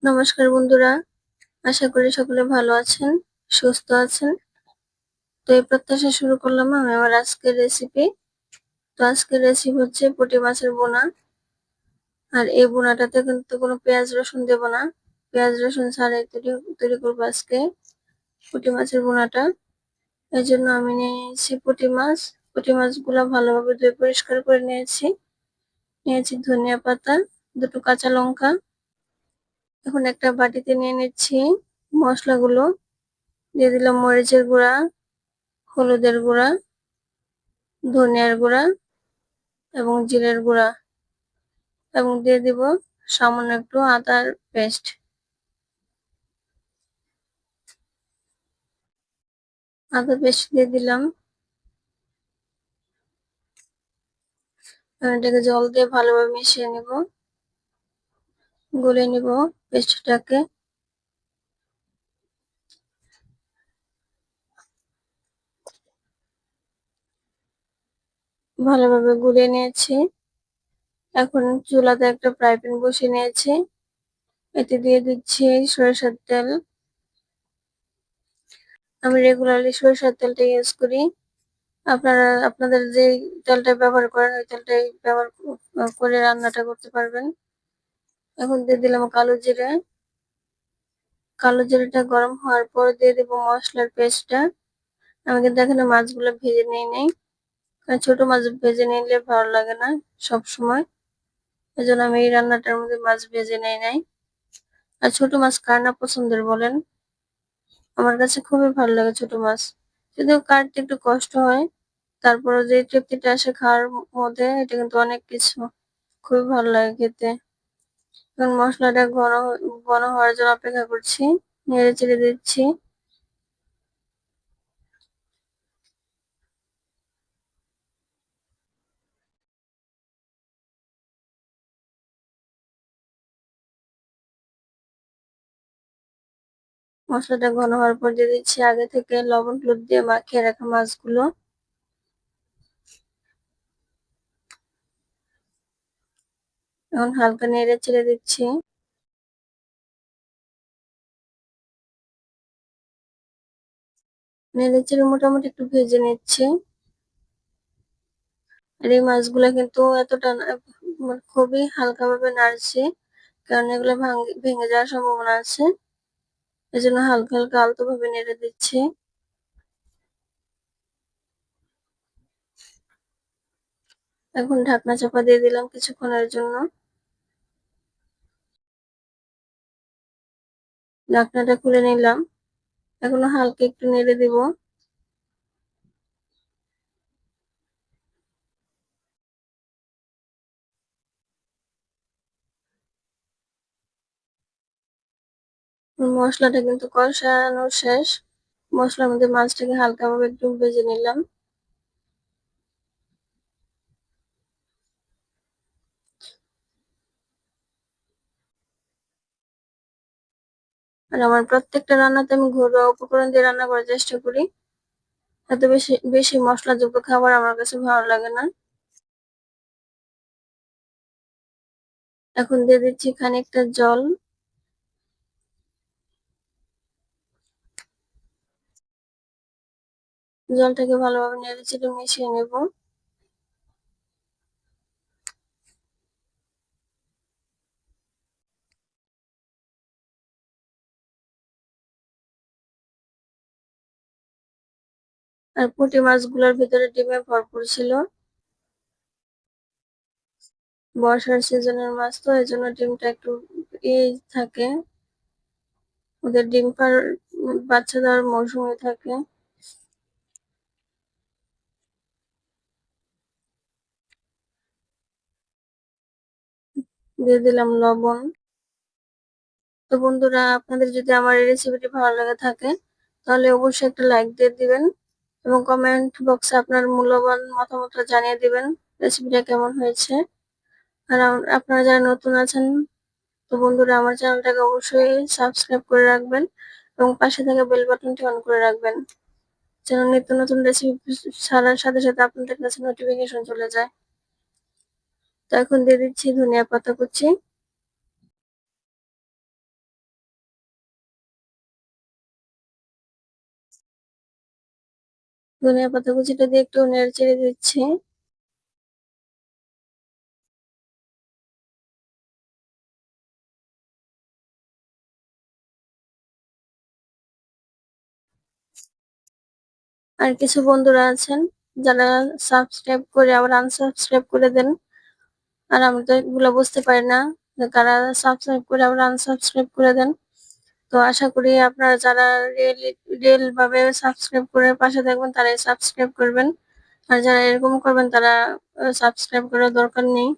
নমস্কার বন্ধুরা, আশা করি সকলে ভালো আছেন, সুস্থ আছেন। তো এই প্রত্যাশা শুরু করলাম আমি আমার আজকের রেসিপি। তো আজকের রেসিপি হচ্ছে পুঁটি মাছের বোনা। আর এই বোনাটাতে কিন্তু কোনো পেঁয়াজ রসুন দেব না, পেঁয়াজ রসুন ছাড়াই তৈরি করবো আজকে পুঁটি মাছের বোনাটা। এই জন্য আমি নিয়ে নিয়েছি পুঁটি মাছ। পুঁটি মাছগুলো ভালোভাবে ধুয়ে পরিষ্কার করে নিয়েছি ধনিয়া পাতা, দুটো কাঁচা লঙ্কা। এখন একটা বাটিতে নিয়ে নিচ্ছি মশলাগুলো। দিয়ে দিলাম মরিচের গুঁড়া, হলুদের গুঁড়া, ধনিয়ার গুঁড়া এবং জিরের গুঁড়া, এবং দিয়ে দিব সামান্য একটু আদার পেস্ট। আদা পেস্ট দিয়ে দিলাম। এটাকে জল দিয়ে ভালোভাবে মিশিয়ে নিব, গুলে নিব পেস্টটাকে। ভালোভাবে গুলে নিয়েছি। এখন চুলাতে একটা ফ্রাই প্যান বসিয়ে নিয়েছি, এতে দিয়ে দিচ্ছি সরিষার তেল। আমি রেগুলারলি সরিষার তেলটা ইউজ করি। আপনারা আপনাদের যে তেলটা ব্যবহার করেন ওই তেলটাই ব্যবহার করে রান্নাটা করতে পারবেন। এখন দিয়ে দিলাম কালো জিরে। কালো জিরাটা গরম হওয়ার পর দিয়ে দেবো মশলার পেস্টটা। আমি কিন্তু এখানে মাছগুলো ভেজে নিই নাই, কারণ ছোট মাছ ভেজে নিলে ভালো লাগে না সব সময়। এই জন্য আমি এই রান্নাটার মধ্যে মাছ ভেজে নেই নাই। আর ছোট মাছ কার না পছন্দের বলেন, আমার কাছে খুবই ভালো লাগে ছোট মাছ। যদিও কাটতে একটু কষ্ট হয়, তারপরে যে তৃপ্তিটা আসে খাওয়ার মধ্যে, এটা কিন্তু অনেক কিছু, খুবই ভালো লাগে খেতে। এখন মশলাটা ঘন হওয়ার জন্য অপেক্ষা করছি, নেড়ে চেড়ে দিচ্ছি। মশলাটা ঘন হওয়ার পর দিয়ে দিচ্ছি আগে থেকে লবণ হলুদ দিয়ে মাখিয়ে রাখা মাছগুলো। এখন হালকা নেড়ে চেড়ে দিচ্ছি। নেড়ে চেড়ে মোটামুটি একটু ভেজে নিচ্ছি। আর এই মাছগুলা কিন্তু এতটা খুবই হালকা ভাবে নাড়ছি, কারণ এগুলো ভেঙে যাওয়ার সম্ভাবনা আছে। এই জন্য হালকা হালকা আলতো ভাবে নেড়ে দিচ্ছি। এখন ঢাকনা চাপা দিয়ে দিলাম কিছুক্ষণের জন্য। ঢাকনাটা খুলে নিলাম। এখনো হালকা একটু নেড়ে দিব। মশলাটা কিন্তু কষানো শেষ। মশলার মধ্যে মাছটাকে হালকা ভাবে একটু ভেজে নিলাম। আর আমার প্রত্যেকটা রান্নাতে আমি ঘরোয়া উপকরণ দিয়ে রান্না করার চেষ্টা করি। এত বেশি বেশি মশলাযুক্ত খাবার আমার কাছে ভালো লাগে না। এখন দিয়ে দিচ্ছি খানিকটা জল। জলটাকে ভালোভাবে নেড়ে চেড়ে মিশিয়ে নেব। আর পুঁটি মাছগুলোর ভিতরে ডিমে ভরপুর ছিল। বর্ষার সিজনের মাছ তো, এই জন্য ডিমটা একটু থাকে, ওদের ডিম বাচ্চা দেওয়ার মৌসুমে থাকে। দিয়ে দিলাম লবণ। তো বন্ধুরা, আপনাদের যদি আমার এই রেসিপিটি ভালো লাগে থাকে, তাহলে অবশ্যই একটা লাইক দিয়ে দিবেন এবং কমেন্ট বক্সে আপনার মূল্যবান মতামতটা জানিয়ে দিবেন রেসিপিটা কেমন হয়েছে। আর আপনারা যারা নতুন আছেন, তো বন্ধুরা আমার চ্যানেলটাকে অবশ্যই সাবস্ক্রাইব করে রাখবেন এবং পাশে থাকা বেল বাটনটি অন করে রাখবেন, যেন নিত্য নতুন রেসিপি ছাড়ার সাথে সাথে আপনাদের কাছে নোটিফিকেশন চলে যায়। তো এখন দিয়ে দিচ্ছি ধনিয়া পাতা কুচি। ধনিয়া পাতা কুচিটা দিয়ে একটু নেড়ে চেড়ে দিচ্ছি। আর কিছু বন্ধুরা আছেন যারা সাবস্ক্রাইব করে আবার আনসাবস্ক্রাইব করে দেন। আর আমি তো এগুলা বুঝতে পারি না যে কারা সাবস্ক্রাইব করে আবার আনসাবস্ক্রাইব করে দেন। তো আশা করি আপনারা যারা রিয়েল ভাবে সাবস্ক্রাইব করে পাশে থাকবেন তারাই সাবস্ক্রাইব করবেন। আর যারা এরকম করবেন তারা সাবস্ক্রাইব করার দরকার নেই।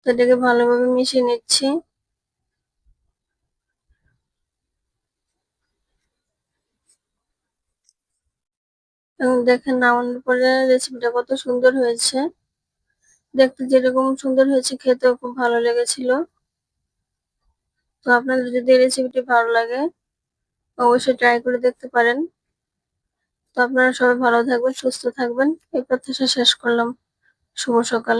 তো এটাকে ভালোভাবে মিশিয়ে নিচ্ছি। এবং দেখেন নামানোর পরে রেসিপিটা কত সুন্দর হয়েছে। দেখতে যেরকম সুন্দর হয়েছে খেতেও খুব ভালো লেগেছিল। তো আপনাদের যদি এই রেসিপিটি ভালো লাগে অবশ্যই ট্রাই করে দেখতে পারেন। তো আপনারা সবাই ভালো থাকবেন, সুস্থ থাকবেন। এই প্রত্যাশা শেষ করলাম। শুভ সকাল।